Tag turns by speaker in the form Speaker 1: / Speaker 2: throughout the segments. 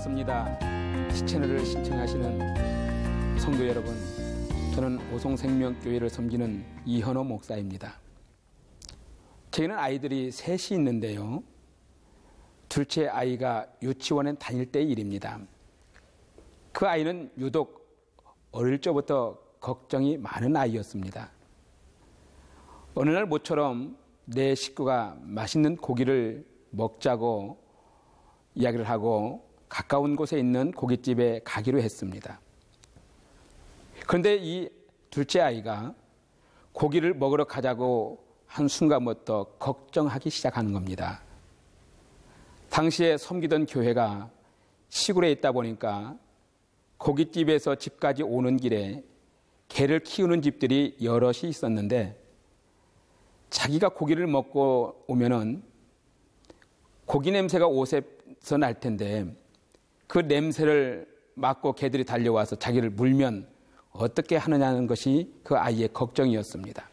Speaker 1: 반갑습니다. 시채널을 신청하시는 성도 여러분, 저는 오송생명교회를 섬기는 이현호 목사입니다. 저희는 아이들이 셋이 있는데요. 둘째 아이가 유치원에 다닐 때의 일입니다. 그 아이는 유독 어릴 적부터 걱정이 많은 아이였습니다. 어느 날 모처럼 내 식구가 맛있는 고기를 먹자고 이야기를 하고 가까운 곳에 있는 고깃집에 가기로 했습니다. 그런데 이 둘째 아이가 고기를 먹으러 가자고 한 순간부터 걱정하기 시작하는 겁니다. 당시에 섬기던 교회가 시골에 있다 보니까 고깃집에서 집까지 오는 길에 개를 키우는 집들이 여럿이 있었는데, 자기가 고기를 먹고 오면은 고기 냄새가 옷에서 날 텐데 그 냄새를 맡고 개들이 달려와서 자기를 물면 어떻게 하느냐는 것이 그 아이의 걱정이었습니다.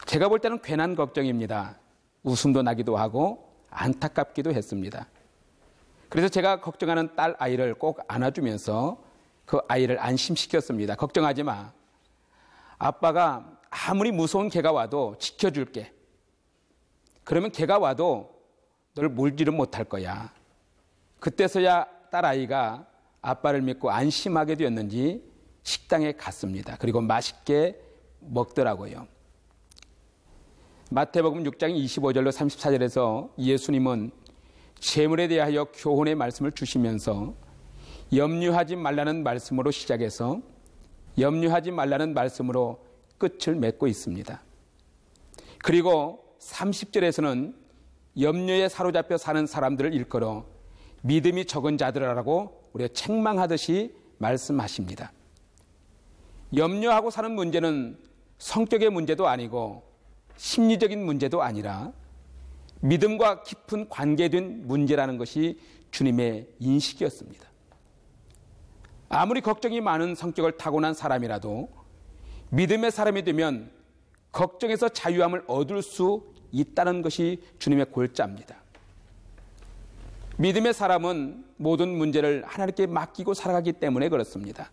Speaker 1: 제가 볼 때는 괜한 걱정입니다. 웃음도 나기도 하고 안타깝기도 했습니다. 그래서 제가 걱정하는 딸 아이를 꼭 안아주면서 그 아이를 안심시켰습니다. 걱정하지 마. 아빠가 아무리 무서운 개가 와도 지켜줄게. 그러면 개가 와도 널 물지를 못할 거야. 그때서야 딸아이가 아빠를 믿고 안심하게 되었는지 식당에 갔습니다. 그리고 맛있게 먹더라고요. 마태복음 6장 25절로 34절에서 예수님은 재물에 대하여 교훈의 말씀을 주시면서 염려하지 말라는 말씀으로 시작해서 염려하지 말라는 말씀으로 끝을 맺고 있습니다. 그리고 30절에서는 염려에 사로잡혀 사는 사람들을 일컬어 믿음이 적은 자들이라고 우리가 책망하듯이 말씀하십니다. 염려하고 사는 문제는 성격의 문제도 아니고 심리적인 문제도 아니라 믿음과 깊은 관계된 문제라는 것이 주님의 인식이었습니다. 아무리 걱정이 많은 성격을 타고난 사람이라도 믿음의 사람이 되면 걱정에서 자유함을 얻을 수 있다는 것이 주님의 골자입니다. 믿음의 사람은 모든 문제를 하나님께 맡기고 살아가기 때문에 그렇습니다.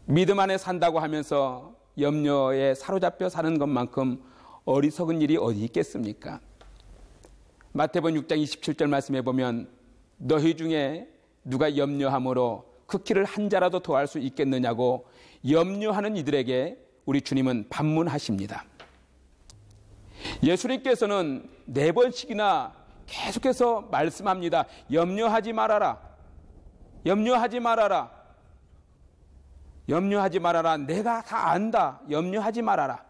Speaker 1: 믿음 안에 산다고 하면서 염려에 사로잡혀 사는 것만큼 어리석은 일이 어디 있겠습니까? 마태복음 6장 27절 말씀에 보면 너희 중에 누가 염려함으로 그 길을 한 자라도 더할 수 있겠느냐고 염려하는 이들에게 우리 주님은 반문하십니다. 예수님께서는 4번씩이나 계속해서 말씀합니다. 염려하지 말아라. 염려하지 말아라. 염려하지 말아라. 내가 다 안다. 염려하지 말아라.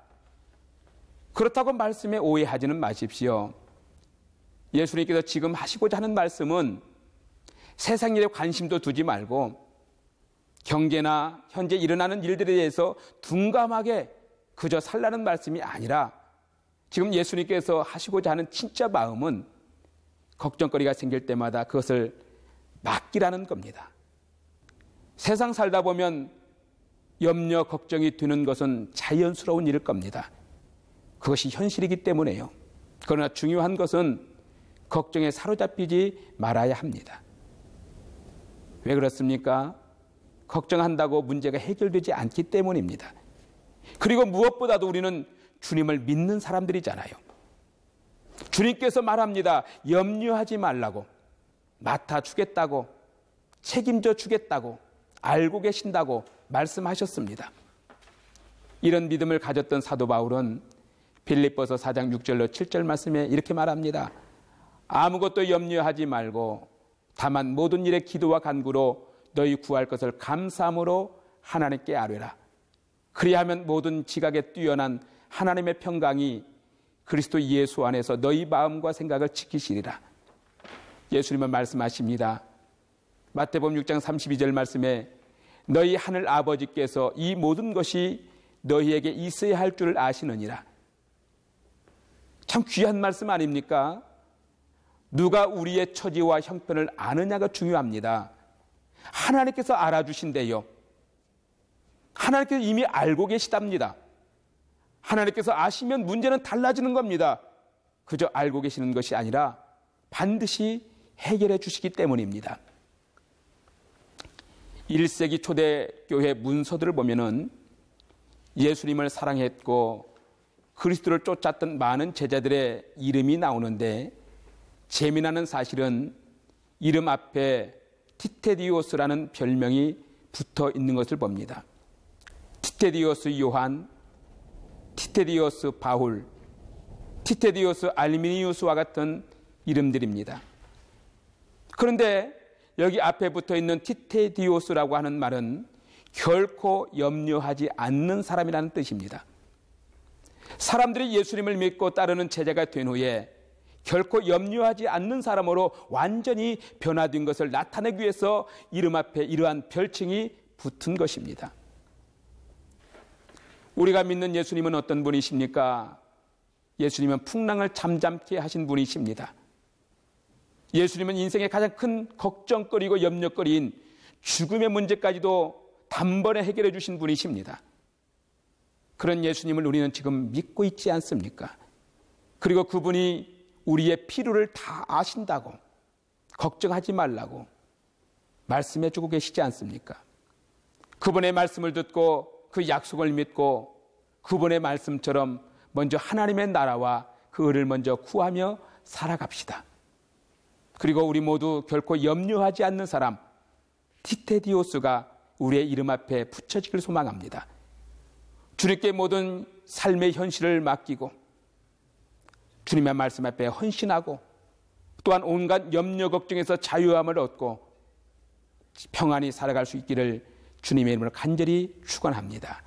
Speaker 1: 그렇다고 말씀에 오해하지는 마십시오. 예수님께서 지금 하시고자 하는 말씀은 세상 일에 관심도 두지 말고 경제나 현재 일어나는 일들에 대해서 둔감하게 그저 살라는 말씀이 아니라 지금 예수님께서 하시고자 하는 진짜 마음은 걱정거리가 생길 때마다 그것을 맡기라는 겁니다. 세상 살다 보면 염려, 걱정이 드는 것은 자연스러운 일일 겁니다. 그것이 현실이기 때문에요. 그러나 중요한 것은 걱정에 사로잡히지 말아야 합니다. 왜 그렇습니까? 걱정한다고 문제가 해결되지 않기 때문입니다. 그리고 무엇보다도 우리는 주님을 믿는 사람들이잖아요. 주님께서 말합니다. 염려하지 말라고, 맡아주겠다고, 책임져 주겠다고, 알고 계신다고 말씀하셨습니다. 이런 믿음을 가졌던 사도 바울은 빌립보서 4장 6절로 7절 말씀에 이렇게 말합니다. 아무것도 염려하지 말고 다만 모든 일에 기도와 간구로 너희 구할 것을 감사함으로 하나님께 아뢰라. 그리하면 모든 지각에 뛰어난 하나님의 평강이 그리스도 예수 안에서 너희 마음과 생각을 지키시리라. 예수님은 말씀하십니다. 마태복음 6장 32절 말씀에 너희 하늘 아버지께서 이 모든 것이 너희에게 있어야 할 줄 아시느니라. 참 귀한 말씀 아닙니까? 누가 우리의 처지와 형편을 아느냐가 중요합니다. 하나님께서 알아주신대요. 하나님께서 이미 알고 계시답니다. 하나님께서 아시면 문제는 달라지는 겁니다. 그저 알고 계시는 것이 아니라 반드시 해결해 주시기 때문입니다. 1세기 초대 교회 문서들을 보면은 예수님을 사랑했고 그리스도를 쫓았던 많은 제자들의 이름이 나오는데, 재미나는 사실은 이름 앞에 티테디오스라는 별명이 붙어 있는 것을 봅니다. 티테디오스 요한, 티테디오스 바울, 티테디오스 알미니우스와 같은 이름들입니다. 그런데 여기 앞에 붙어 있는 티테디오스라고 하는 말은 결코 염려하지 않는 사람이라는 뜻입니다. 사람들이 예수님을 믿고 따르는 제자가 된 후에 결코 염려하지 않는 사람으로 완전히 변화된 것을 나타내기 위해서 이름 앞에 이러한 별칭이 붙은 것입니다. 우리가 믿는 예수님은 어떤 분이십니까? 예수님은 풍랑을 잠잠케 하신 분이십니다. 예수님은 인생의 가장 큰 걱정거리고 염려거리인 죽음의 문제까지도 단번에 해결해 주신 분이십니다. 그런 예수님을 우리는 지금 믿고 있지 않습니까? 그리고 그분이 우리의 필요를 다 아신다고, 걱정하지 말라고 말씀해 주고 계시지 않습니까? 그분의 말씀을 듣고 그 약속을 믿고 그분의 말씀처럼 먼저 하나님의 나라와 그 의를 먼저 구하며 살아갑시다. 그리고 우리 모두 결코 염려하지 않는 사람 티테디오스가 우리의 이름 앞에 붙여지길 소망합니다. 주님께 모든 삶의 현실을 맡기고 주님의 말씀 앞에 헌신하고 또한 온갖 염려 걱정에서 자유함을 얻고 평안히 살아갈 수 있기를 주님의 이름으로 간절히 축원합니다.